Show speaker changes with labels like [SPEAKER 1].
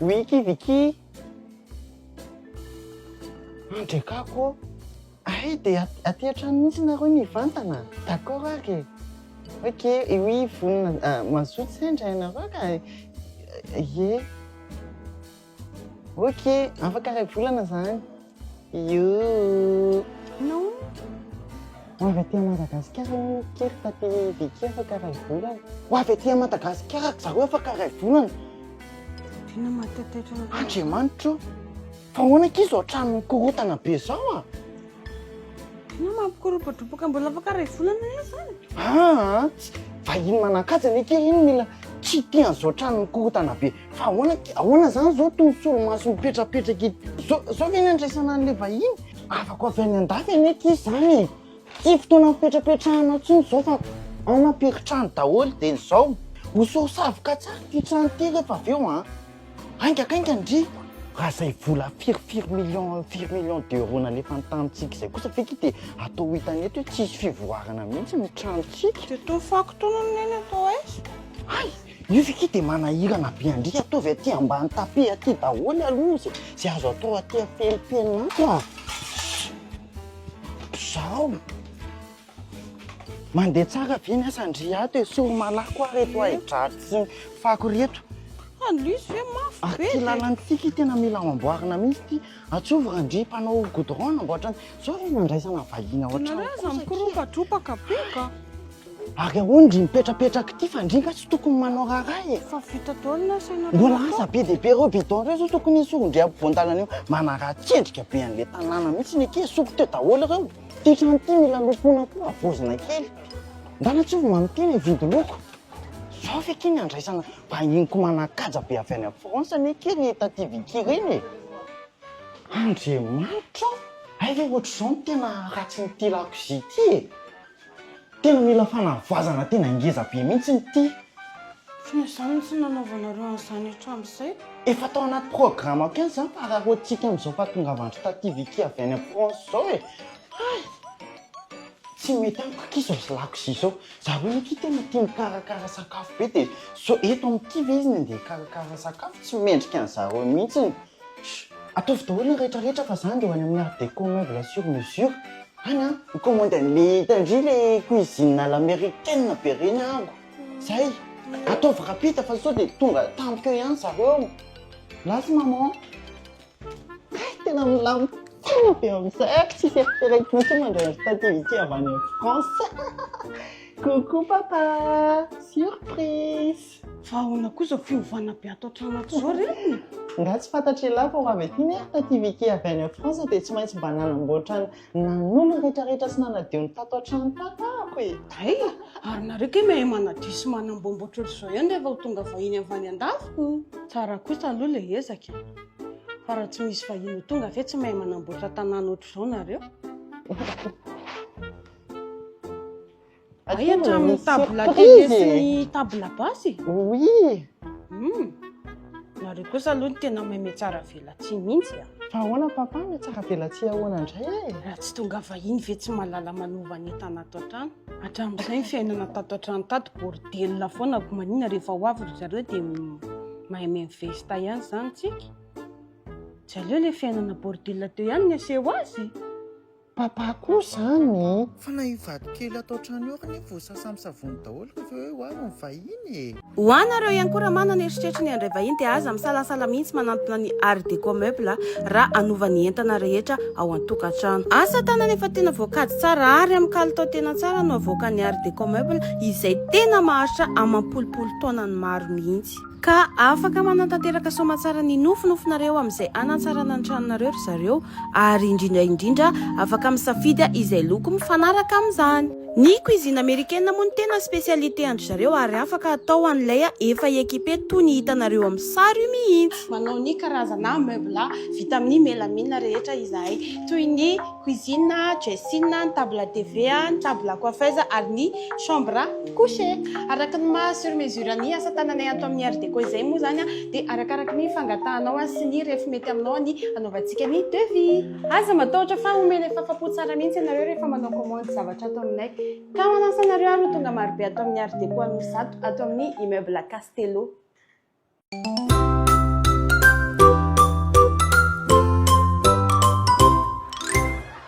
[SPEAKER 1] Oui, Vicky. Andrekako. Ay, dia aty an-trano mihitsy nareo nivantana. D'accord ary. Ok, oui, vonona mazoto zay indray nareo ka. Ye. Ok, afaka ray volana zany. Io.
[SPEAKER 2] Non.
[SPEAKER 1] Ho avy aty Madagasikara kely taty Vicky afaka ray volana. Ho avy aty Madagasikara zareo afaka ray volana.
[SPEAKER 2] Tena matataitra na
[SPEAKER 1] Andriamanitra. Fa ahoana k'izy zao trano mikorotana be zao a?
[SPEAKER 2] tena mampikoropadropoka mbola afaka ray volana zany.
[SPEAKER 1] Vahiny manakaja ny kely iny mila tsy tian'izao trano mikorotana be. Fa ahoana zany zao tombosolo-maso mipetrapetraka zao ve ny andraisana an'ilay vahiny? Afaka avy any an-dafy any eky izy zany. Tsy fotoana mipetrapetrahana intsony zao fa ao nampiry-trano daholo dia izao. Hososavoka tsara ty trano ty rehefa avy eo a. Aingakainga ndry. Raha izay vola firy millions d'euros nalefa ny tamintsika izay kosa feky dia atao hitany eto hoe tsisy fivoarana mihitsy ny tranontsika.
[SPEAKER 2] Dia tao fakotona neny atao aiza.
[SPEAKER 1] Ay, io feky dia manahirana be andry ataovy aty ambany tapy aty daholo aloha zay azo atao aty afelipelinato a. Zao. Mandeha tsara ve ny asandry ato e soro malako a reto ahidraty sy fako reto.
[SPEAKER 2] Andlisy ve mafy be.
[SPEAKER 1] Aty lalany tika tena mila amboarina mihitsy ty. Atsovo randry mpanao goudron namboatra zao re nandraisana vahiny ao
[SPEAKER 2] Tena
[SPEAKER 1] an-trano.
[SPEAKER 2] raza mikoropadropaka be ka.
[SPEAKER 1] Ary ahondry mipetrapetraka ty fa ndringa tsy tokony manao raray e.
[SPEAKER 2] Fa vita daholo na saina.
[SPEAKER 1] Mbola asa be dia be reo bidon reo zao tokony hisoro-ndry ampovoan-dalana eo manara-tsendrika be an'ilay tanàna mihitsy ny ake soko teo daholo reo. Ty trano ty mila lokoina koa avozina kely. Ndana tsy ovy manonteny vidy loko. Zao feky iny andraisana vahiniko manakaja be avy any France ny kely taty Vicky reny e. Andriamanitra. Ay ve ohatr'izao no tena ratsy nyty lakozia ty e. Tena mila fanavoazana tena ngeza be mihitsy ty.
[SPEAKER 2] Fa izany tsy nanaovanareo an'izany hatramin'izay.
[SPEAKER 1] Efa tao anaty programme keny zany fa raha roantsika amin'izao fahatongavandro taty Vicky avy any France zao e. Ay, tsy mety amiko kiso sy lakozia zao. Zareo neky tena tia mikarakara sakafo be dia so eto amin'ity ve izy nandeha karakara sakafo tsy mendrika an'zareo mihitsy. Ataovy daholo ny rehetrarehetra fa zany dia ho any amin'ny art déco meuble sur mesure. Any a mikomandy an'le hitandry le cuisine à l'américaine be reny aho. Zay. Ataovy rapita fa sao dia tonga tampoka eo ihany zareo. Lasy maman. Ay, tena milamo tena be amin'izay. Ako tsy fieritreretiko mihitsy mandray taty Vicky avy any France. Coucou papa. Surprise.
[SPEAKER 2] Fa ahoana koa zao fiovana be ato an-trano ato zao reny.
[SPEAKER 1] Nga tsy fantatry lahy fa ho avy aty ny taty Vicky avy any France dia tsy maintsy mba nanamboatra nanolo rehetrarehetra sy nanadio ny tato an-trano tato ako e.
[SPEAKER 2] Ay, ary nareo ke mahay manadio sy manambomboatra ohatr'izao ihany rehefa ho tonga vahiny avy any an-dafo. Tsara kosa aloha ilay ezaka. Fa raha tsy misy vahiny ho tonga ve tsy mahay manamboatra tanàna ohatr'izao nareo. Ay, hatramin'ny table télé sy ny table basy.
[SPEAKER 1] Oui.
[SPEAKER 2] Nareo kosa aloha ny tena mahay tsara velatsia mihitsy a.
[SPEAKER 1] Fa ahoana papa ny tsara velatsia ahoana indray e?
[SPEAKER 2] Raha tsy tonga vahiny ve tsy mahalala manova ny entana ato an-trano. Hatramin'izay ny fiainana tato an-trano tato bordelina foana ko manina rehefa ho avy ry zareo dia mahay mivesta ihany zany tsika. Tsy aleo ilay fiainana bordelina teo ihany ny aseho azy.
[SPEAKER 1] Papa koa zany. Fa na ivady kely atao trano eo kanefa voasasa amin'ny savony daholo rehefa hoe ho avy ny vahiny.
[SPEAKER 2] Ho anareo ihany koa raha manana eritreritry ny andray vahiny dia aza misalasala mihitsy manantona ny art déco meuble raha anova ny entana rehetra ao an-tokantrano. Asa tanana efa tena voakady tsara ary amin'ny kalitao tena tsara no avoaka ny art déco meuble izay tena maharitra amam-polopolo taonany maro mihitsy. Ka afaka manantanteraka soamantsara ny nofinofinaareo amin'izay anatsarana ny tranonareo ry zareo ary indrindra afaka misafidy izay loko mifanaraka amin'izany. Ny cuisine américaine moa ny tena spécialité andry zareo ary afaka atao an'ilay efa ekipe toy ny hitanareo amin'ny sary io mihitsy. Manao ny karazana meuble vita amin'ny melamine rehetra izahay toy ny cuisine, dressing, ny table TV, ny table coiffeuse ary ny chambre à coucher. Araka ny maha sur mesure ny asa tananay ato amin'ny art déco izay moa zany dia arakaraka ny fangatahanao sy ny rehefa mety aminao ny anaovantsika ny devis. Aza matahotra fa omena fahapo tsara mihitsy ianareo rehefa manao commande zavatra ato aminay. Ka manasa anareo ary tonga marobe ato amin'ny art déco amin'ny zato ato amin'ny immeuble Castello.